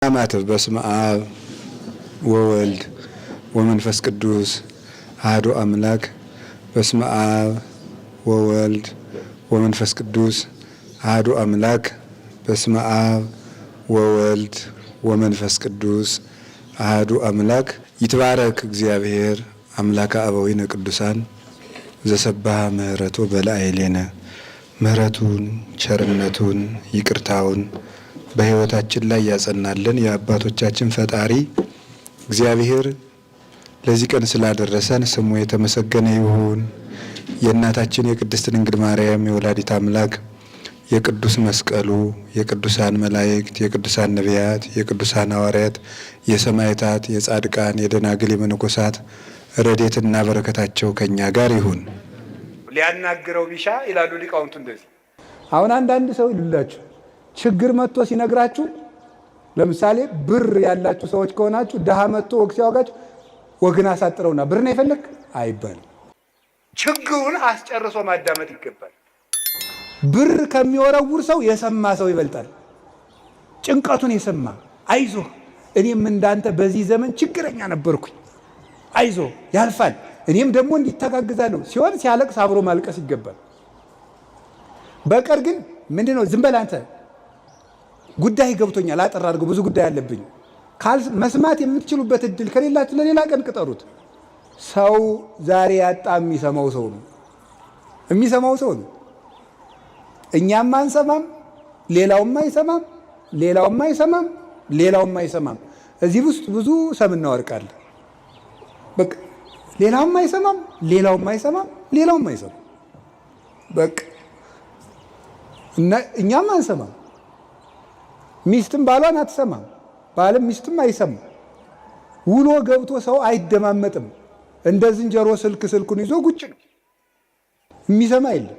አማትብ በስመ አብ ወወልድ ወመንፈስ ቅዱስ አሐዱ አምላክ። በስመ አብ ወወልድ ወመንፈስ ቅዱስ አሐዱ አምላክ። በስመ አብ ወወልድ ወመንፈስ ቅዱስ አሐዱ አምላክ። ይትባረክ እግዚአብሔር አምላከ አበዊነ ቅዱሳን ዘሰብሐ ምሕረቱ በላዕሌነ። ምሕረቱን ቸርነቱን ይቅርታውን በሕይወታችን ላይ ያጸናልን የአባቶቻችን ፈጣሪ እግዚአብሔር ለዚህ ቀን ስላደረሰን ስሙ የተመሰገነ ይሁን። የእናታችን የቅድስት ድንግል ማርያም የወላዲት አምላክ የቅዱስ መስቀሉ የቅዱሳን መላእክት የቅዱሳን ነቢያት የቅዱሳን ሐዋርያት የሰማዕታት የጻድቃን የደናግል የመነኮሳት ረድኤትና በረከታቸው ከኛ ጋር ይሁን። ሊያናግረው ቢሻ ይላሉ ሊቃውንቱ። እንደዚህ አሁን አንዳንድ ሰው ይሉላችሁ ችግር መጥቶ ሲነግራችሁ፣ ለምሳሌ ብር ያላችሁ ሰዎች ከሆናችሁ ድሃ መጥቶ ወግ ሲያወጋችሁ ወግን አሳጥረውና ብር ነው የፈለግ አይባልም። ችግሩን አስጨርሶ ማዳመጥ ይገባል። ብር ከሚወረውር ሰው የሰማ ሰው ይበልጣል። ጭንቀቱን የሰማ አይዞህ፣ እኔም እንዳንተ በዚህ ዘመን ችግረኛ ነበርኩኝ፣ አይዞህ ያልፋል፣ እኔም ደግሞ እንዲተጋግዛለሁ ሲሆን ሲያለቅስ አብሮ ማልቀስ ይገባል። በቀር ግን ምንድነው ዝም በል አንተ ጉዳይ ገብቶኛል አጠር አድርገው ብዙ ጉዳይ አለብኝ መስማት የምትችሉበት እድል ከሌላችሁ ለሌላ ቀን ቅጠሩት። ሰው ዛሬ ያጣ የሚሰማው ሰው ነው። እኛም አንሰማም፣ ሌላውም አይሰማም፣ ሌላውም አይሰማም። እዚህ ውስጥ ብዙ ሰምና ወርቅ አለ። በቃ ሌላውም አይሰማም፣ ሌላውም አይሰማም። በቃ እኛም አንሰማም። ሚስትም ባሏን አትሰማም፣ ባልም ሚስትም አይሰማም። ውሎ ገብቶ ሰው አይደማመጥም። እንደ ዝንጀሮ ስልኩን ይዞ ጉጭ ነው፣ የሚሰማ የለም።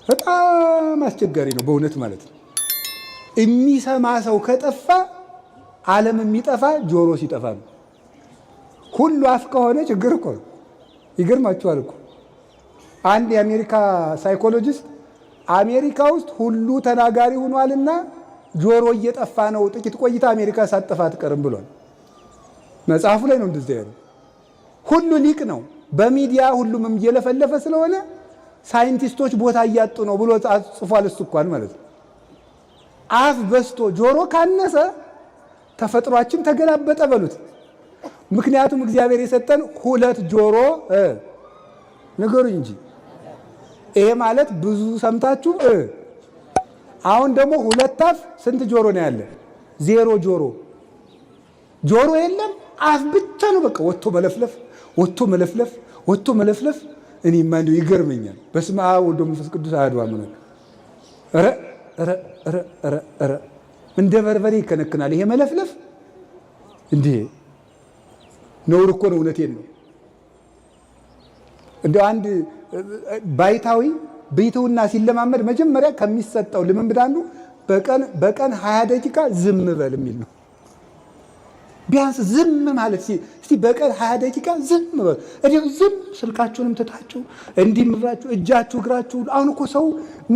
በጣም አስቸጋሪ ነው በእውነት ማለት ነው። የሚሰማ ሰው ከጠፋ ዓለም የሚጠፋ ጆሮ ሲጠፋ ነው። ሁሉ አፍ ከሆነ ችግር እኮ ነው። ይገርማችኋል እኮ አንድ የአሜሪካ ሳይኮሎጂስት አሜሪካ ውስጥ ሁሉ ተናጋሪ ሆኗልና ጆሮ እየጠፋ ነው፣ ጥቂት ቆይታ አሜሪካ ሳትጠፋ አትቀርም ብሏል። መጽሐፉ ላይ ነው እንደዚህ ያለው። ሁሉ ሊቅ ነው፣ በሚዲያ ሁሉም እየለፈለፈ ስለሆነ ሳይንቲስቶች ቦታ እያጡ ነው ብሎ ጽፏል። እሱ እንኳን ማለት ነው። አፍ በስቶ ጆሮ ካነሰ ተፈጥሯችን ተገላበጠ በሉት። ምክንያቱም እግዚአብሔር የሰጠን ሁለት ጆሮ ነገሩ እንጂ ይሄ ማለት ብዙ ሰምታችሁ አሁን ደግሞ ሁለት አፍ ስንት ጆሮ ነው ያለ? ዜሮ ጆሮ የለም፣ አፍ ብቻ ነው። በቃ ወጥቶ መለፍለፍ። እኔማ እንደው ይገርመኛል። በስመ አብ ወወልድ ወመንፈስ ቅዱስ አሐዱ አምላክ። ኧረ እንደ በርበሬ ይከነክናል ይሄ መለፍለፍ። እንዴ ነውር እኮ ነው። እውነቴን ነው። እንደው አንድ ባይታዊ ቤቱና ሲለማመድ መጀመሪያ ከሚሰጠው ልምምድ አንዱ በቀን 20 ደቂቃ ዝም በል የሚል ነው። ቢያንስ ዝም ማለት እስቲ በቀን 20 ደቂቃ ዝም በል። እዲው ዝም ስልካችሁንም ትታችሁ እንዲምራችሁ እጃችሁ እግራችሁ። አሁን እኮ ሰው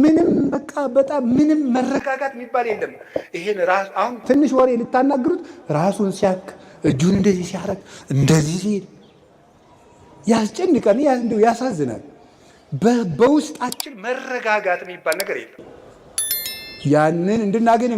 ምንም በቃ በጣም ምንም መረጋጋት የሚባል የለም። ይሄን ራስ አሁን ትንሽ ወሬ ልታናግሩት ራሱን ሲያክ እጁን እንደዚህ ሲያረግ እንደዚህ ሲል ያስጨንቃል፣ ያሳዝናል። በውስጣችን መረጋጋት የሚባል ነገር የለም። ያንን እንድናገኝ